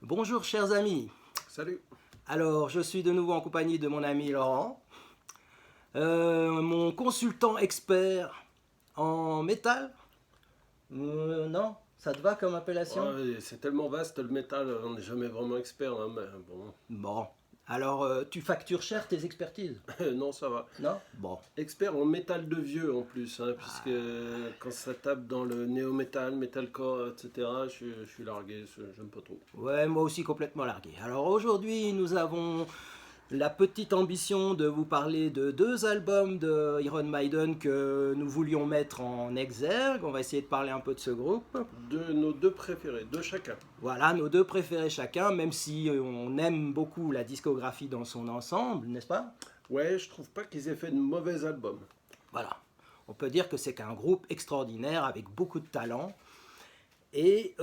Bonjour chers amis, Salut. alors je suis de nouveau en compagnie de mon ami Laurent, mon consultant expert en métal. Non, ça te va comme appellation? Ouais, c'est tellement vaste le métal, on n'est jamais vraiment expert, hein, mais bon, Bon, alors tu factures cher tes expertises? non ça va. Non? Bon. Expert en métal de vieux en plus, hein, puisque quand ça tape dans le néo-métal, metalcore, etc., je suis largué, j'aime pas trop. Ouais, moi aussi complètement largué. Alors aujourd'hui, nous avons la petite ambition de vous parler de deux albums de Iron Maiden que nous voulions mettre en exergue. On va essayer de parler un peu de ce groupe. De nos deux préférés, deux chacun. Voilà, nos deux préférés chacun, même si on aime beaucoup la discographie dans son ensemble, n'est-ce pas? Ouais, je trouve pas qu'ils aient fait de mauvais albums. Voilà. On peut dire que c'est qu'un groupe extraordinaire avec beaucoup de talent. Et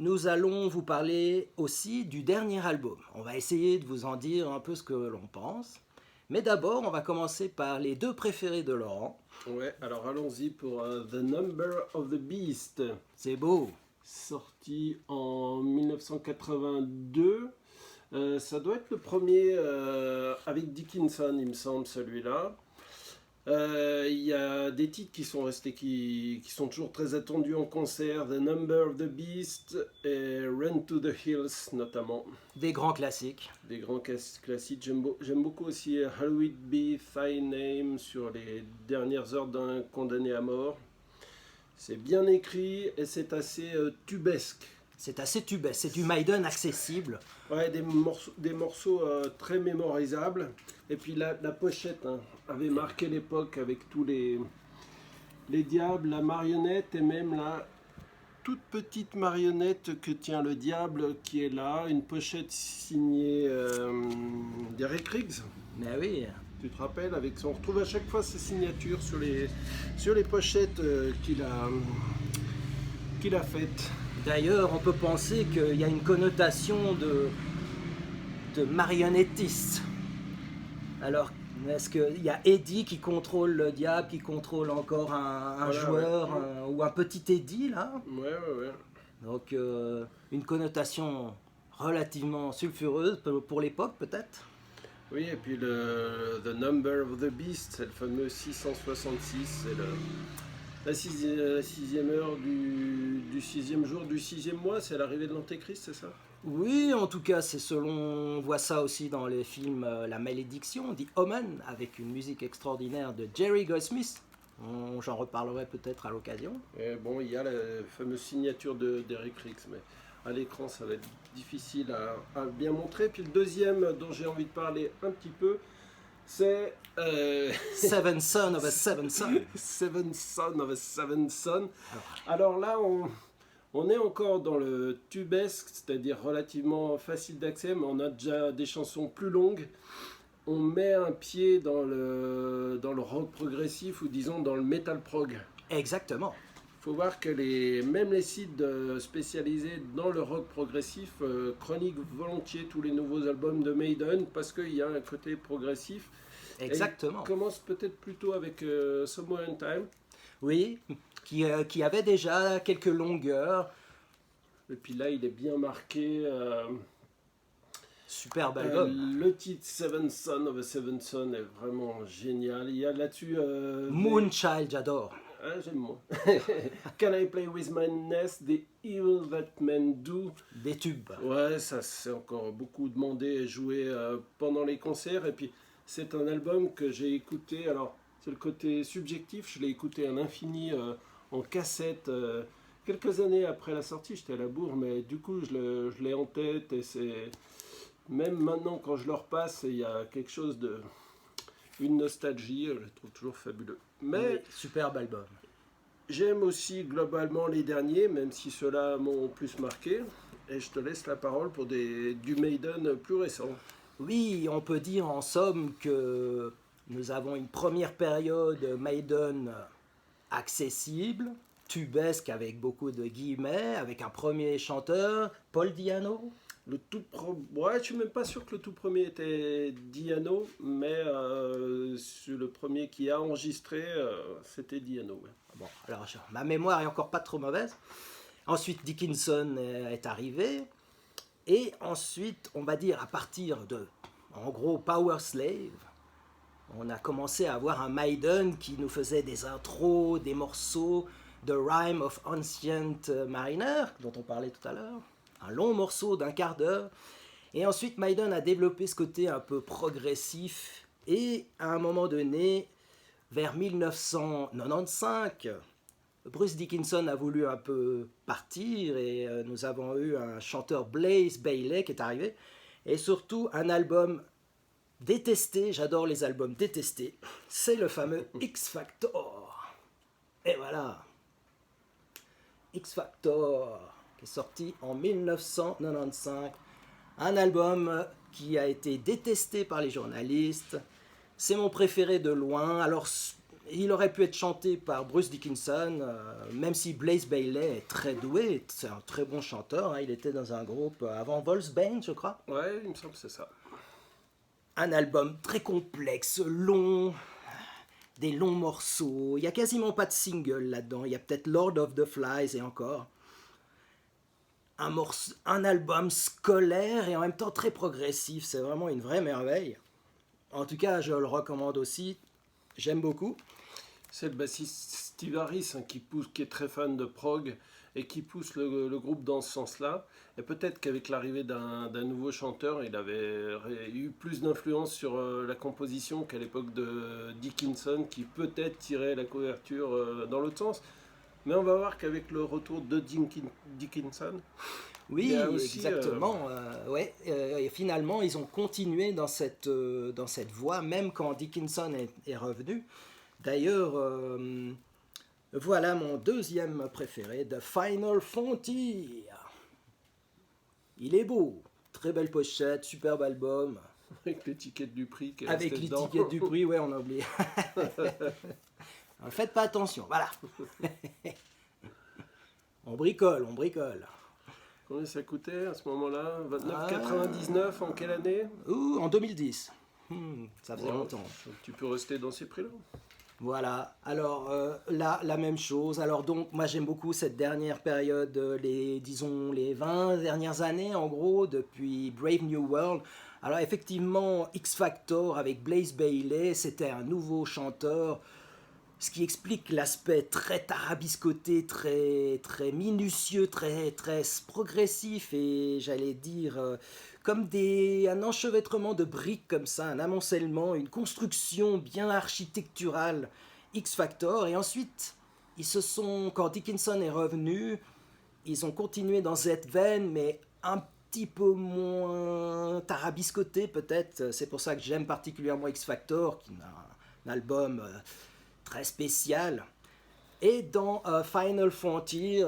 nous allons vous parler aussi du dernier album. On va essayer de vous en dire un peu ce que l'on pense. Mais d'abord, on va commencer par les deux préférés de Laurent. Ouais, alors allons-y pour The Number of the Beast, C'est beau. sorti en 1982. Ça doit être le premier avec Dickinson, il me semble, celui-là. Il y a des titres qui sont restés, qui sont toujours très attendus en concert. The Number of the Beast et Run to the Hills, notamment. Des grands classiques. Des grands classiques. J'aime beaucoup aussi Hallowed Be Thy Name sur les dernières heures d'un condamné à mort. C'est bien écrit et c'est assez tubesque. C'est assez tubesque. C'est du Maiden accessible. Ouais, des morceaux très mémorisables. Et puis la pochette avait marqué l'époque avec tous les diables, la marionnette et même la toute petite marionnette que tient le diable qui est là. Une pochette signée d'Eric Riggs. Mais oui. Tu te rappelles, on retrouve à chaque fois ses signatures sur les pochettes qu'il a faites. D'ailleurs, on peut penser qu'il y a une connotation de marionnettiste. Alors, est-ce qu'il y a Eddie qui contrôle le diable, qui contrôle encore un Voilà, joueur, ouais. ou un petit Eddie là? Ouais. Donc, une connotation relativement sulfureuse pour l'époque peut-être? Oui, et puis The Number of the Beast, c'est le fameux 666, c'est la sixième heure du sixième jour du sixième mois, c'est l'arrivée de l'Antéchrist, c'est ça? Oui, en tout cas, c'est selon. On voit ça aussi dans les films La Malédiction, The Omen, avec une musique extraordinaire de Jerry Goldsmith. J'en reparlerai peut-être à l'occasion. Et bon, il y a la fameuse signature d'Eric Riggs, mais à l'écran, ça va être difficile à bien montrer. Puis le deuxième dont j'ai envie de parler un petit peu, c'est Seven Son of a Seven Son. Seven Son of a Seven Son. Alors là, on est encore dans le tubesque, c'est-à-dire relativement facile d'accès, mais on a déjà des chansons plus longues. On met un pied dans le rock progressif ou disons dans le metal prog. Exactement. Il faut voir que même les sites spécialisés dans le rock progressif chroniquent volontiers tous les nouveaux albums de Maiden parce qu'il y a un côté progressif. Exactement. Et il commence peut-être plutôt avec Somewhere in Time. Oui, qui avait déjà quelques longueurs. Et puis là, il est bien marqué. Superbe album. Le titre Seven Son of a Seven Son est vraiment génial. Il y a là-dessus. Moonchild, j'adore. Ah, j'aime moi. Can I Play With My Nest, The Evil That Men Do. Des tubes. Ouais, ça c'est encore beaucoup demandé et joué pendant les concerts. Et puis c'est un album que j'ai écouté. Alors c'est le côté subjectif. Je l'ai écouté à l'infini en cassette. Quelques années après la sortie, j'étais à la bourre, mais du coup je l'ai en tête et c'est même maintenant quand je le repasse, il y a quelque chose une nostalgie. Je le trouve toujours fabuleux. Mais Oui, superbe album. j'aime aussi globalement les derniers, même si ceux-là m'ont plus marqué. Et je te laisse la parole pour du Maiden plus récent. Oui, on peut dire en somme que nous avons une première période Maiden accessible, tubesque avec beaucoup de guillemets, avec un premier chanteur, Paul Di'Anno. Ouais, je suis même pas sûr que le tout premier était Di'Anno, mais le premier qui a enregistré, c'était Di'Anno. Ouais. Bon, alors ma mémoire est encore pas trop mauvaise. Ensuite, Dickinson est arrivé. Et ensuite, on va dire à partir de, en gros, Power Slave, on a commencé à avoir un Maiden qui nous faisait des intros, des morceaux de Rime of Ancient Mariner, dont on parlait tout à l'heure. Un long morceau d'un quart d'heure. Et ensuite, Maiden a développé ce côté un peu progressif. Et à un moment donné, vers 1995, Bruce Dickinson a voulu un peu partir et nous avons eu un chanteur Blaze Bayley qui est arrivé. Et surtout, un album détesté, j'adore les albums détestés, c'est le fameux X Factor. Et voilà, X Factor, qui est sorti en 1995. Un album qui a été détesté par les journalistes. C'est mon préféré de loin. Alors, il aurait pu être chanté par Bruce Dickinson, même si Blaze Bayley est très doué, c'est un très bon chanteur. Hein, il était dans un groupe avant Wolfsbane, je crois. Ouais, il me semble que c'est ça. Un album très complexe, long, des longs morceaux. Il n'y a quasiment pas de single là-dedans. Il y a peut-être Lord of the Flies et encore. Un album scolaire et en même temps très progressif. C'est vraiment une vraie merveille. En tout cas, je le recommande aussi. J'aime beaucoup. C'est le bassiste Steve Harris qui est très fan de prog et qui pousse le groupe dans ce sens-là. Et peut-être qu'avec l'arrivée d'un nouveau chanteur, il avait eu plus d'influence sur la composition qu'à l'époque de Dickinson, qui peut-être tirait la couverture dans l'autre sens. Mais on va voir qu'avec le retour de Dickinson, oui, aussi, exactement. Ouais. Et finalement, ils ont continué dans cette voie, même quand Dickinson est revenu. D'ailleurs, voilà mon deuxième préféré, The Final Frontier. Il est beau, très belle pochette, superbe album. avec l'étiquette du prix qui est Avec restée dedans. l'étiquette du prix, ouais, on a oublié. Faites pas attention, voilà. On bricole, on bricole. Combien ça coûtait à ce moment-là? 29,99 en quelle année? En 2010. Ça faisait Ouais, longtemps. tu peux rester dans ces prix-là. Voilà, alors là, la même chose. Alors donc, moi j'aime beaucoup cette dernière période, disons les 20 dernières années en gros, depuis Brave New World. Alors effectivement, X Factor avec Blaze Bayley, c'était un nouveau chanteur, ce qui explique l'aspect très tarabiscoté, très, très minutieux, très, très progressif et j'allais dire comme un enchevêtrement de briques comme ça, un amoncellement, une construction bien architecturale X Factor. Et ensuite, quand Dickinson est revenu, ils ont continué dans cette veine, mais un petit peu moins tarabiscoté peut-être. C'est pour ça que j'aime particulièrement X Factor, qui a un album très spécial. Et dans Final Frontier,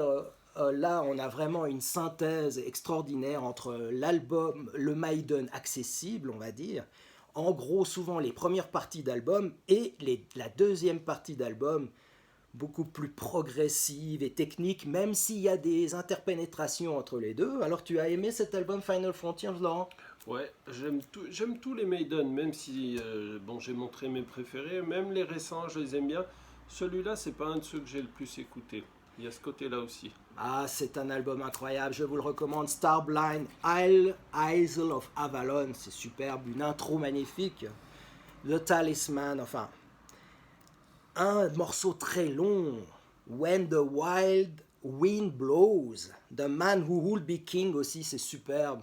là, on a vraiment une synthèse extraordinaire entre l'album, le Maiden accessible, on va dire, en gros, souvent les premières parties d'album et la deuxième partie d'album, beaucoup plus progressive et technique, même s'il y a des interpénétrations entre les deux. Alors, tu as aimé cet album Final Frontier, Laurent? Ouais, j'aime tous les Maiden, même si bon, j'ai montré mes préférés, même les récents, je les aime bien. Celui-là, c'est pas un de ceux que j'ai le plus écouté. Il y a ce côté-là aussi. Ah, c'est un album incroyable, je vous le recommande. Starblind, Isle of Avalon, c'est superbe, une intro magnifique. The Talisman, enfin, un morceau très long. When the Wild Wind Blows, The Man Who Will Be King aussi, c'est superbe.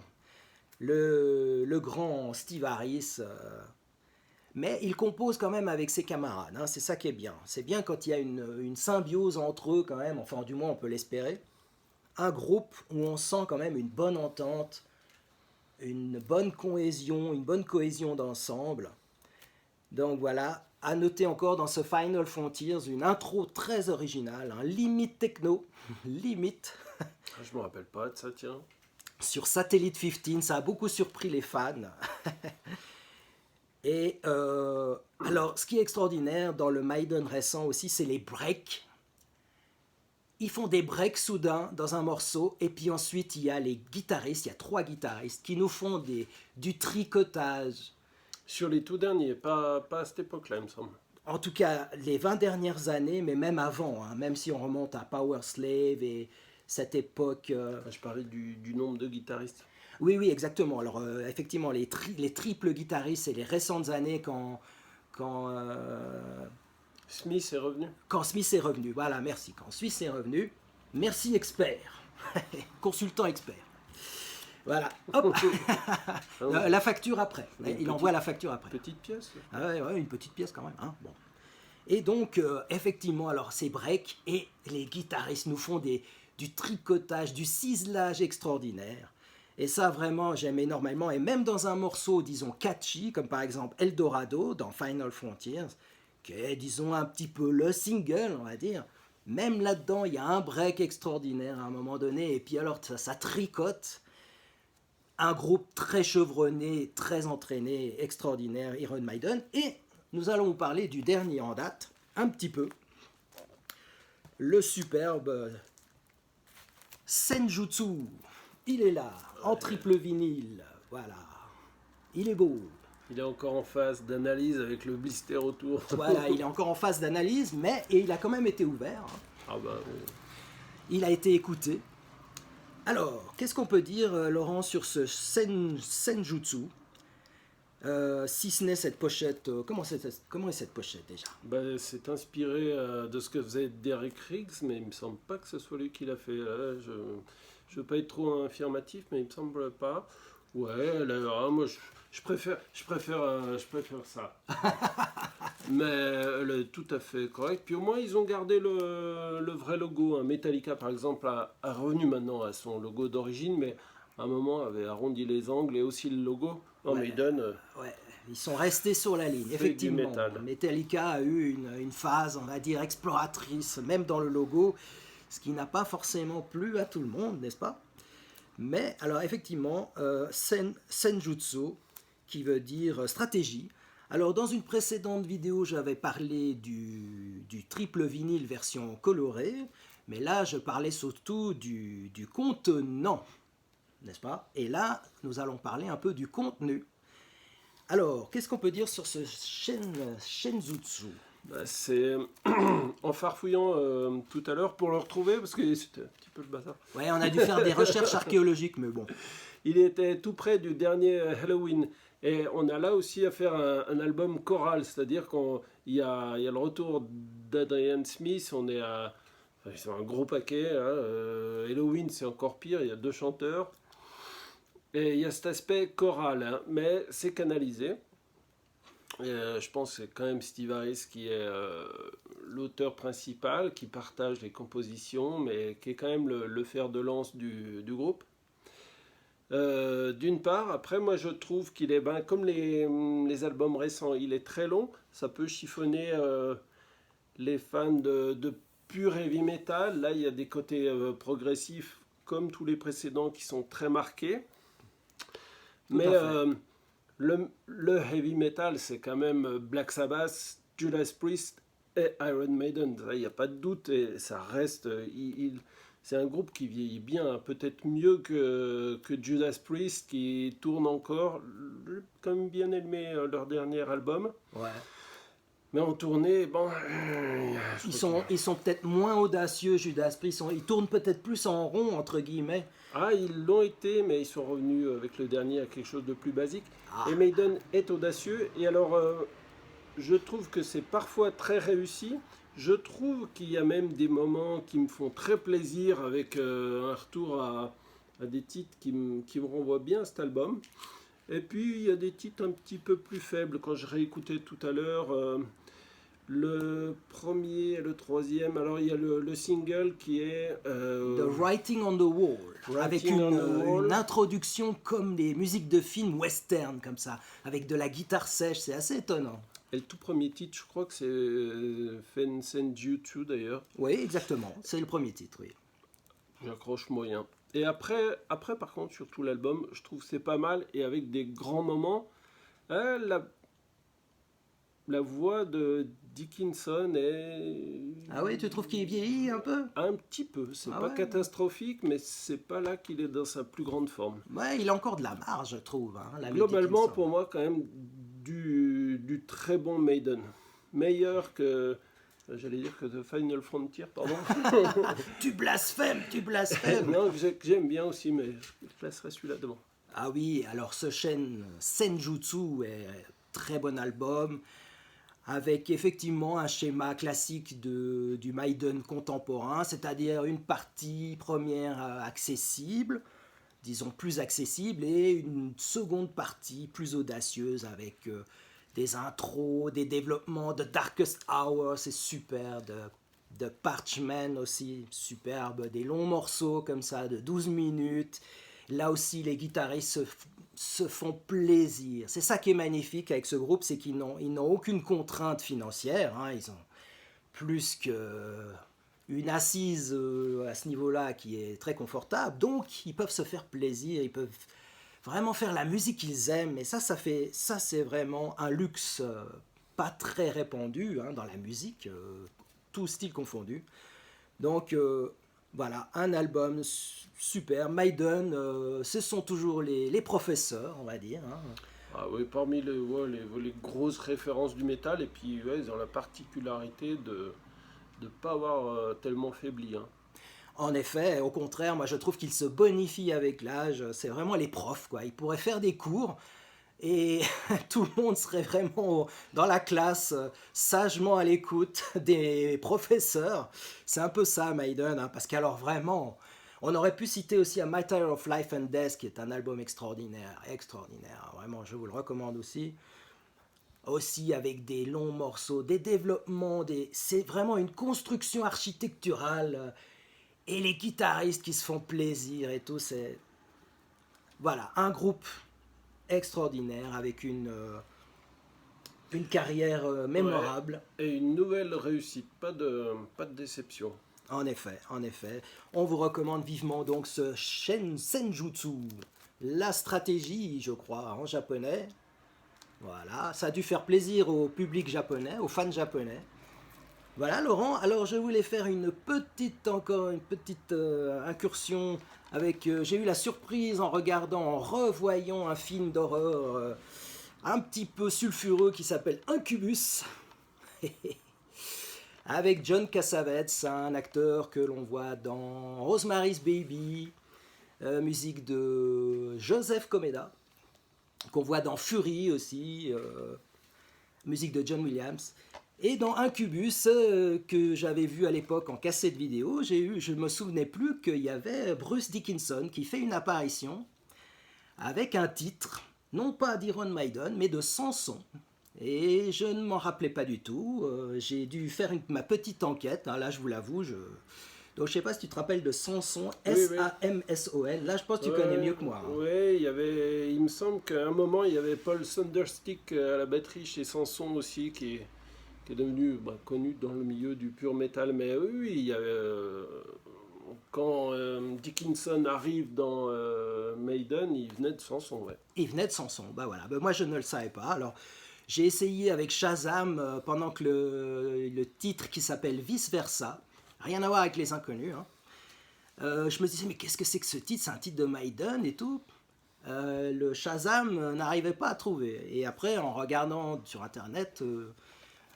Le grand Steve Harris. Mais il compose quand même avec ses camarades, hein, c'est ça qui est bien. C'est bien quand il y a une symbiose entre eux quand même, enfin du moins on peut l'espérer. Un groupe où on sent quand même une bonne entente, une bonne cohésion d'ensemble. Donc voilà, à noter encore dans ce Final Frontiers une intro très originale, un limite techno, limite. Je me rappelle pas de ça, tiens. Sur Satellite 15, ça a beaucoup surpris les fans. Et alors, ce qui est extraordinaire dans le Maiden récent aussi, c'est les breaks. Ils font des breaks soudains dans un morceau, et puis ensuite il y a les guitaristes, il y a 3 guitaristes qui nous font du tricotage. Sur les tout derniers, pas à cette époque-là, il me semble. En tout cas, les 20 dernières années, mais même avant, hein, même si on remonte à Power Slave, et cette époque. Je parlais du nombre de guitaristes. Oui, oui, exactement. Alors, effectivement, les triples guitaristes, c'est les récentes années quand, Smith est revenu. quand Smith est revenu. Voilà, merci. Quand Smith est revenu, merci expert, consultant expert. Voilà, hop, la facture après. Il envoie la facture après. Petite pièce. Ah ouais, ouais, une petite pièce quand même. Hein. Bon. Et donc, effectivement, alors c'est break et les guitaristes nous font du tricotage, du ciselage extraordinaire. Et ça, vraiment, j'aime énormément. Et même dans un morceau, disons, catchy, comme par exemple Eldorado dans Final Frontiers, qui est, disons, un petit peu le single, on va dire. Même là-dedans, il y a un break extraordinaire à un moment donné. Et puis alors, ça tricote. Un groupe très chevronné, très entraîné, extraordinaire, Iron Maiden. Et nous allons vous parler du dernier en date, un petit peu. Le superbe Senjutsu. Il est là, en triple vinyle. Voilà. Il est beau. Il est encore en phase d'analyse avec le blister autour. Voilà, il est encore en phase d'analyse, mais et il a quand même été ouvert. Hein. Ah bah oui. Il a été écouté. Alors, qu'est-ce qu'on peut dire, Laurent, sur ce Senjutsu si ce n'est cette pochette, comment est cette pochette déjà? Bah, c'est inspiré de ce que faisait Derek Riggs, mais il me semble pas que ce soit lui qui l'a fait. Là, je veux pas être trop affirmatif, mais il me semble pas. Ouais, là, moi je préfère ça. Mais elle est tout à fait correcte. Puis au moins ils ont gardé le vrai logo. Hein. Metallica par exemple a revenu maintenant à son logo d'origine, mais à un moment avait arrondi les angles et aussi le logo. Non, Ouais. Maiden, Ouais, ils sont restés sur la ligne, fait effectivement. du métal. Metallica a eu une phase, on va dire, exploratrice, même dans le logo, ce qui n'a pas forcément plu à tout le monde, n'est-ce pas? Mais, alors effectivement, Senjutsu, qui veut dire stratégie. Alors, dans une précédente vidéo, j'avais parlé du triple vinyle version colorée, mais là, je parlais surtout du contenant, n'est-ce pas? Et là, nous allons parler un peu du contenu. Alors, qu'est-ce qu'on peut dire sur ce Shenjutsu? bah, c'est en farfouillant tout à l'heure pour le retrouver, parce que c'était un petit peu le bazar. Ouais, on a dû faire des recherches archéologiques, mais bon. Il était tout près du dernier Halloween. Et on a là aussi à faire un album choral, c'est-à-dire qu'il y a le retour d'Adrian Smith, on est à... Enfin, c'est un gros paquet, hein, Halloween c'est encore pire, il y a 2 chanteurs. Et il y a cet aspect choral, hein, mais c'est canalisé. Je pense que c'est quand même Steve Harris qui est l'auteur principal, qui partage les compositions, mais qui est quand même le fer de lance du groupe. D'une part, après moi je trouve qu'il est, comme les albums récents, il est très long, ça peut chiffonner les fans de pur heavy metal. Là il y a des côtés progressifs comme tous les précédents qui sont très marqués. Mais le heavy metal c'est quand même Black Sabbath, Judas Priest et Iron Maiden, il n'y a pas de doute, et ça reste... c'est un groupe qui vieillit bien, peut-être mieux que Judas Priest, qui tourne encore. J'ai quand même bien aimé leur dernier album. Ouais. Mais en tournée, bon... Ils sont peut-être moins audacieux, Judas Priest. Ils tournent peut-être plus en rond, entre guillemets. Ah, ils l'ont été, mais ils sont revenus avec le dernier à quelque chose de plus basique. Ah. Et Maiden est audacieux. Et alors, je trouve que c'est parfois très réussi. Je trouve qu'il y a même des moments qui me font très plaisir avec un retour à des titres qui me renvoient bien à cet album. Et puis il y a des titres un petit peu plus faibles. Quand je réécoutais tout à l'heure le premier et le troisième, alors il y a le single qui est... The Writing on the Wall, avec une introduction comme les musiques de films western, comme ça, avec de la guitare sèche, c'est assez étonnant. Et le tout premier titre, je crois que c'est Senjutsu d'ailleurs. Oui, exactement. C'est le premier titre, oui. J'accroche moyen. Et après, par contre, sur tout l'album, je trouve que c'est pas mal. Et avec des grands moments, la voix de Dickinson est... Ah oui, tu trouves qu'il vieillit un peu? Un petit peu. C'est pas catastrophique, mais c'est pas là qu'il est dans sa plus grande forme. Ouais, il a encore de la marge, je trouve. Hein, globalement, pour moi, quand même, du très bon Maiden. Meilleur que J'allais dire que The Final Frontier, pardon. Tu blasphèmes, tu blasphèmes. Non, que j'aime bien aussi, mais je placerai celui-là devant. Ah oui, alors ce chaîne Senjutsu est un très bon album, avec effectivement un schéma classique du Maiden contemporain, c'est-à-dire une partie première accessible, disons plus accessible, et une seconde partie plus audacieuse avec des intros, des développements de Darkest Hour, c'est super, de Parchman aussi, superbe, des longs morceaux comme ça de 12 minutes. Là aussi, les guitaristes se font plaisir. C'est ça qui est magnifique avec ce groupe, c'est qu'ils n'ont aucune contrainte financière, hein. Ils ont plus qu'une assise à ce niveau-là qui est très confortable. Donc, ils peuvent se faire plaisir, ils peuvent vraiment faire la musique qu'ils aiment. Et ça c'est vraiment un luxe pas très répandu hein, dans la musique, tout style confondu. Donc, voilà, un album super. Maiden, ce sont toujours les professeurs, on va dire, hein. Ah oui, parmi les grosses références du métal, et puis ouais, ils ont la particularité de ne pas avoir tellement faibli. Hein. En effet, au contraire, moi je trouve qu'ils se bonifient avec l'âge. C'est vraiment les profs, quoi. Ils pourraient faire des cours et tout le monde serait vraiment dans la classe, sagement à l'écoute des professeurs. C'est un peu ça, Maiden, hein, parce qu'alors vraiment, on aurait pu citer aussi A Matter of Life and Death, qui est un album extraordinaire, extraordinaire. Vraiment, je vous le recommande aussi. Aussi avec des longs morceaux, des développements, c'est vraiment une construction architecturale et les guitaristes qui se font plaisir et tout. C'est voilà, un groupe extraordinaire avec une carrière Ouais. mémorable. Et une nouvelle réussite, pas de déception. En effet, on vous recommande vivement donc ce Senjutsu, la stratégie, je crois, en japonais. Voilà, ça a dû faire plaisir au public japonais, aux fans japonais. Voilà Laurent, alors je voulais faire encore une petite incursion avec... j'ai eu la surprise en regardant, en revoyant un film d'horreur un petit peu sulfureux qui s'appelle Incubus, avec John Cassavetes, un acteur que l'on voit dans Rosemary's Baby, musique de Joseph Comeda, qu'on voit dans Fury aussi, musique de John Williams. Et dans Incubus, que j'avais vu à l'époque en cassette vidéo, je ne me souvenais plus qu'il y avait Bruce Dickinson qui fait une apparition avec un titre, non pas d'Iron Maiden, mais de Samson. Et je ne m'en rappelais pas du tout. J'ai dû faire ma petite enquête, hein, là je vous l'avoue. Donc je ne sais pas si tu te rappelles de Samson, Oui, oui. Samson. Là je pense que tu connais mieux que moi, hein. Ouais, il me semble qu'à un moment, il y avait Paul Thunderstick à la batterie chez Sanson aussi, qui est devenu connu dans le milieu du pur métal. Mais oui, il y avait, quand Dickinson arrive dans Maiden, il venait de Sanson, ouais. Il venait de Samson, bah voilà. Bah, moi je ne le savais pas. Alors j'ai essayé avec Shazam pendant que le titre qui s'appelle Vice Versa, rien à voir avec les inconnus, hein. Je me disais mais qu'est-ce que c'est que ce titre? C'est un titre de Maiden et tout. Le Shazam n'arrivait pas à trouver. Et après en regardant sur internet,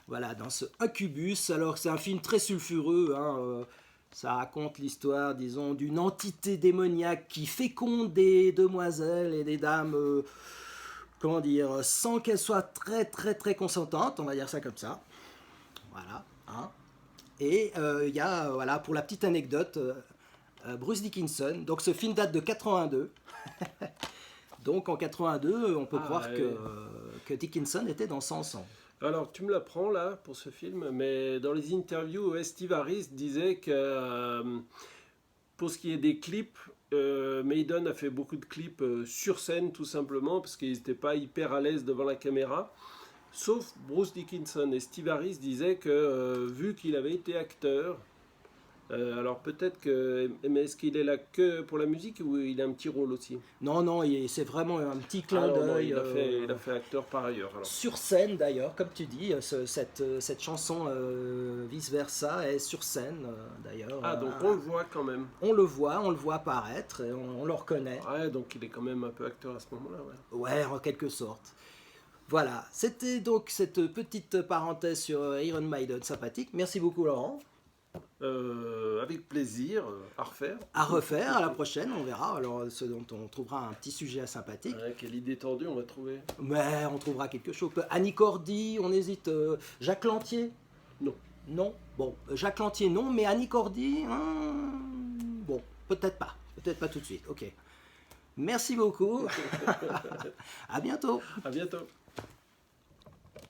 voilà, dans ce Incubus, alors c'est un film très sulfureux, hein, ça raconte l'histoire, disons, d'une entité démoniaque qui féconde des demoiselles et des dames, comment dire, sans qu'elles soient très très très consentantes, on va dire ça comme ça. Voilà, hein. Et il y a, voilà, pour la petite anecdote, Bruce Dickinson, donc ce film date de 82. Donc en 82, on peut Ah, croire que Dickinson était dans 100 ans. alors, tu me l'apprends là pour ce film, mais dans les interviews, Steve Harris disait que pour ce qui est des clips, Maiden a fait beaucoup de clips sur scène tout simplement parce qu'ils n'étaient pas hyper à l'aise devant la caméra. Sauf Bruce Dickinson et Steve Harris disaient que vu qu'il avait été acteur, alors peut-être que... Mais est-ce qu'il est là que pour la musique ou il a un petit rôle aussi? Non, non, c'est vraiment un petit Ah clin non, non, d'œil. il a fait acteur par ailleurs. Alors. Sur scène d'ailleurs, comme tu dis, cette chanson Vice Versa est sur scène d'ailleurs. Ah, donc on le voit quand même. On le voit apparaître, et on le reconnaît. Ouais, donc il est quand même un peu acteur à ce moment-là, ouais. Ouais, en quelque sorte. Voilà, c'était donc cette petite parenthèse sur Iron Maiden sympathique. Merci beaucoup Laurent. Avec plaisir, à refaire. À refaire, à la prochaine, on verra. Alors, ce dont on trouvera un petit sujet sympathique. Ouais, quelle idée tordue on va trouver. Mais on trouvera quelque chose. Annie Cordy, on hésite. Jacques Lantier. Non. Non. Bon, Jacques Lantier, non, mais Annie Cordy, bon, peut-être pas. Peut-être pas tout de suite. Ok. Merci beaucoup. À bientôt. À bientôt.